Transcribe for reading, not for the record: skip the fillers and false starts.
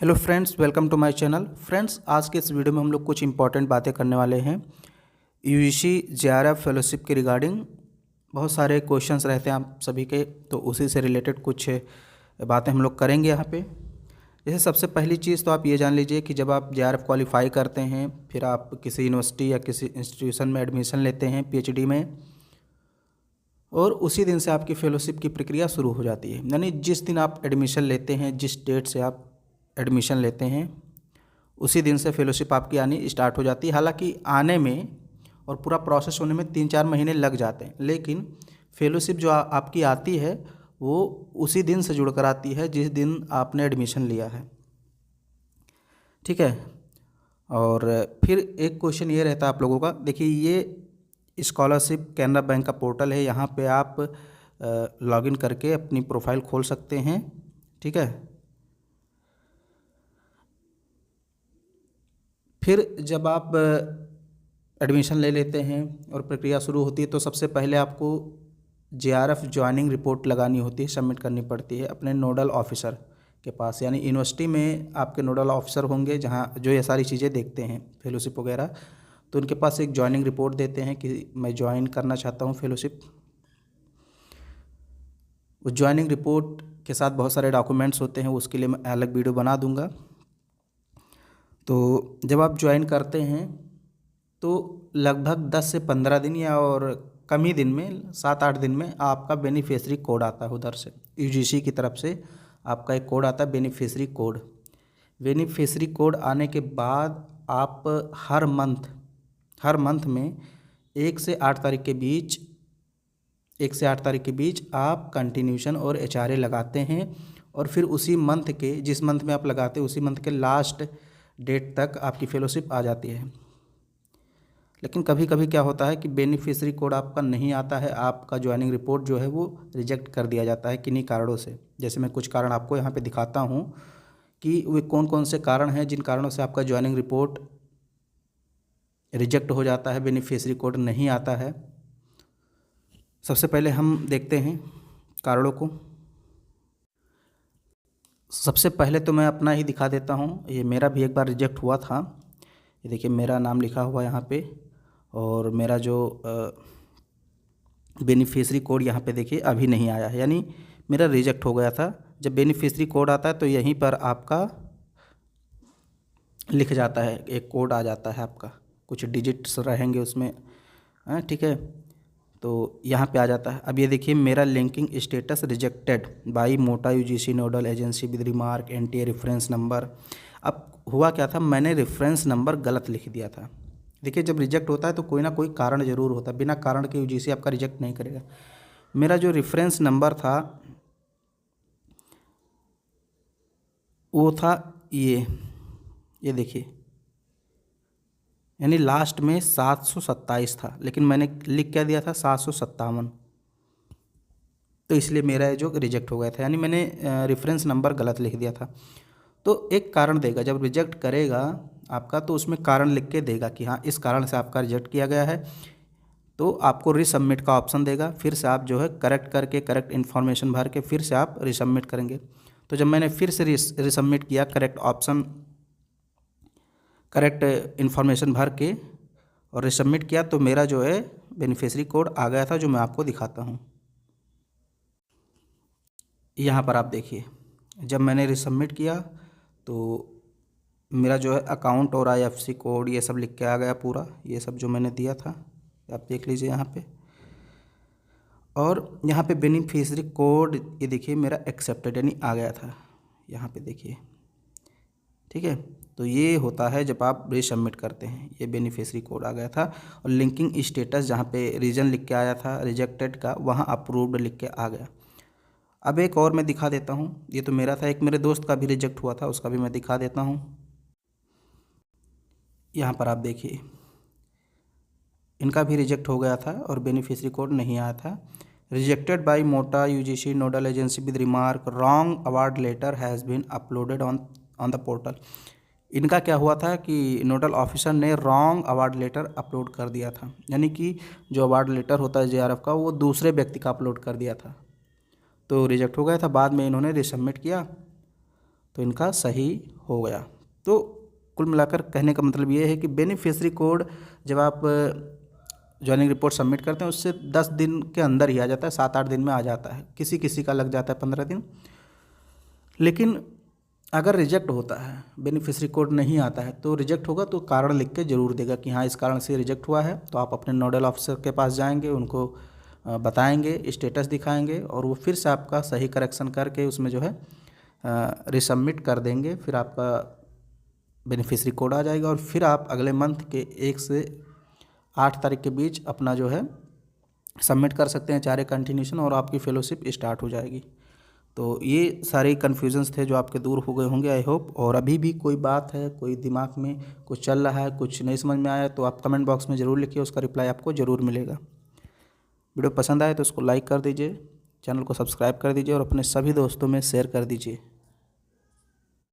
Hello friends, welcome to my channel. Friends, आज के इस वीडियो में हम लोग कुछ इंपॉर्टेंट बातें करने वाले हैं यूजीसी जेआरएफ फेलोशिप के रिगार्डिंग। बहुत सारे क्वेश्चंस रहते हैं आप सभी के, तो उसी से रिलेटेड कुछ बातें हम लोग करेंगे यहाँ पे। जैसे सबसे पहली चीज़ तो आप ये जान लीजिए कि जब आप जेआरएफ क्वालिफाई करते हैं, फिर आप किसी यूनिवर्सिटी या किसी इंस्टीट्यूशन में एडमिशन लेते हैं पीएचडी में, और उसी दिन से आपकी फेलोशिप की प्रक्रिया शुरू हो जाती है। यानी जिस दिन आप एडमिशन लेते हैं, जिस डेट से आप एडमिशन लेते हैं, उसी दिन से फेलोशिप आपकी आनी स्टार्ट हो जाती है। हालांकि आने में और पूरा प्रोसेस होने में 3-4 महीने लग जाते हैं, लेकिन फेलोशिप जो आपकी आती है वो उसी दिन से जुड़कर आती है जिस दिन आपने एडमिशन लिया है। ठीक है। और फिर एक क्वेश्चन ये रहता है आप लोगों का, देखिए ये स्कॉलरशिप कैनरा बैंक का पोर्टल है, यहाँ पे आप लॉगिन करके अपनी प्रोफाइल खोल सकते हैं। ठीक है। फिर जब आप एडमिशन ले लेते हैं और प्रक्रिया शुरू होती है, तो सबसे पहले आपको जेआरएफ ज्वाइनिंग रिपोर्ट लगानी होती है, सबमिट करनी पड़ती है अपने नोडल ऑफिसर के पास। यानी यूनिवर्सिटी में आपके नोडल ऑफिसर होंगे जहाँ जो ये सारी चीज़ें देखते हैं फेलोशिप वगैरह, तो उनके पास एक ज्वाइनिंग रिपोर्ट देते हैं कि मैं ज्वाइन करना चाहता हूँ फेलोशिप। उस ज्वाइनिंग रिपोर्ट के साथ बहुत सारे डॉक्यूमेंट्स होते हैं, उसके लिए मैं अलग वीडियो बना दूँगा। तो जब आप ज्वाइन करते हैं तो लगभग 10 से 15 दिन या और कम ही दिन में 7-8 दिन में आपका बेनिफिशियरी कोड आता है उधर से, यूजीसी की तरफ से आपका एक कोड आता है बेनिफिशियरी कोड। बेनिफिशियरी कोड आने के बाद आप हर मंथ में 1 से 8 तारीख के बीच आप कंटिन्यूशन और एचआरए लगाते हैं, और फिर उसी मंथ के जिस मंथ में आप लगाते हैं उसी मंथ के लास्ट डेट तक आपकी फेलोशिप आ जाती है। लेकिन कभी कभी क्या होता है कि बेनिफिशियरी कोड आपका नहीं आता है, आपका ज्वाइनिंग रिपोर्ट जो है वो रिजेक्ट कर दिया जाता है किन्हीं कारणों से। जैसे मैं कुछ कारण आपको यहाँ पे दिखाता हूँ कि वे कौन कौन से कारण हैं जिन कारणों से आपका ज्वाइनिंग रिपोर्ट रिजेक्ट हो जाता है, बेनिफिशियरी कोड नहीं आता है। सबसे पहले हम देखते हैं कारणों को। सबसे पहले तो मैं अपना ही दिखा देता हूँ, ये मेरा भी एक बार रिजेक्ट हुआ था। ये देखिए मेरा नाम लिखा हुआ यहाँ पे, और मेरा जो बेनिफिशियरी कोड यहाँ पे देखिए अभी नहीं आया है, यानी मेरा रिजेक्ट हो गया था। जब बेनिफिशियरी कोड आता है तो यहीं पर आपका लिख जाता है, एक कोड आ जाता है आपका, कुछ डिजिट्स रहेंगे उसमें। हाँ, ठीक है। तो यहाँ पे आ जाता है। अब ये देखिए मेरा लिंकिंग स्टेटस रिजेक्टेड बाई मोटा UGC nodal agency with remark NTA reference number. अब हुआ क्या था, मैंने रेफरेंस नंबर गलत लिख दिया था। देखिए जब रिजेक्ट होता है तो कोई ना कोई कारण ज़रूर होता है, बिना कारण के यूजीसी आपका रिजेक्ट नहीं करेगा। मेरा जो रेफरेंस नंबर था वो था ये देखिए, यानी लास्ट में 727 था, लेकिन मैंने लिख क्या दिया था 757, तो इसलिए मेरा जो रिजेक्ट हो गया था, यानी मैंने रेफरेंस नंबर गलत लिख दिया था। तो एक कारण देगा, जब रिजेक्ट करेगा आपका तो उसमें कारण लिख के देगा कि हाँ इस कारण से आपका रिजेक्ट किया गया है, तो आपको रीसबमिट का ऑप्शन देगा। फिर से आप जो है करेक्ट करके करेक्ट इन्फॉर्मेशन भर के फिर से आप रीसबमिट करेंगे। तो जब मैंने फिर से रीसबमिट किया करेक्ट इन्फॉर्मेशन भर के और रीसबमिट किया, तो मेरा जो है बेनिफिशियरी कोड आ गया था, जो मैं आपको दिखाता हूँ। यहाँ पर आप देखिए जब मैंने रीसबमिट किया तो मेरा जो है अकाउंट और आईएफएससी कोड ये सब लिख के आ गया पूरा, ये सब जो मैंने दिया था आप देख लीजिए यहाँ पे। और यहाँ पे बेनिफिशियरी कोड ये देखिए मेरा एक्सेप्टेड यानी आ गया था, यहाँ पे देखिए। ठीक है। तो ये होता है जब आप रीसबमिट करते हैं, ये बेनिफिशियरी कोड आ गया था। और लिंकिंग स्टेटस जहाँ पे रीजन लिख के आया था रिजेक्टेड का, वहाँ अप्रूव्ड लिख के आ गया। अब एक और मैं दिखा देता हूँ, ये तो मेरा था, एक मेरे दोस्त का भी रिजेक्ट हुआ था, उसका भी मैं दिखा देता हूँ। यहाँ पर आप देखिए इनका भी रिजेक्ट हो गया था और बेनिफिशियरी कोड नहीं आया था। Rejected by MoTA UGC nodal agency with remark wrong award letter has been uploaded on the portal. इनका क्या हुआ था कि नोडल ऑफिसर ने रॉन्ग अवार्ड लेटर अपलोड कर दिया था, यानी कि जो अवार्ड लेटर होता है जेआरएफ का वो दूसरे व्यक्ति का अपलोड कर दिया था, तो रिजेक्ट हो गया था। बाद में इन्होंने रिसबमिट किया तो इनका सही हो गया। तो कुल मिलाकर कहने का मतलब ये है कि बेनिफिशियरी कोड जब आप ज्वाइनिंग रिपोर्ट सबमिट करते हैं उससे 10 दिन के अंदर ही आ जाता है, 7-8 दिन में आ जाता है, किसी किसी का लग जाता है 15 दिन। लेकिन अगर रिजेक्ट होता है, बेनिफिशियरी कोड नहीं आता है, तो रिजेक्ट होगा तो कारण लिख के ज़रूर देगा कि हाँ इस कारण से रिजेक्ट हुआ है। तो आप अपने नोडल ऑफिसर के पास जाएंगे, उनको बताएंगे, स्टेटस दिखाएंगे और वो फिर से आपका सही करेक्शन करके उसमें जो है रिसबमिट कर देंगे। फिर आपका बेनिफिशियरी कोड आ जाएगा और फिर आप अगले मंथ के 1 से 8 तारीख के बीच अपना जो है सबमिट कर सकते हैं 4 कंटिन्यूशन और आपकी फेलोशिप स्टार्ट हो जाएगी। तो ये सारे कन्फ्यूजन्स थे जो आपके दूर हो गए होंगे आई होप। और अभी भी कोई बात है, कोई दिमाग में कुछ चल रहा है, कुछ नहीं समझ में आया तो आप कमेंट बॉक्स में ज़रूर लिखिए, उसका रिप्लाई आपको ज़रूर मिलेगा। वीडियो पसंद आए तो उसको लाइक कर दीजिए, चैनल को सब्सक्राइब कर दीजिए और अपने सभी दोस्तों में शेयर कर दीजिए।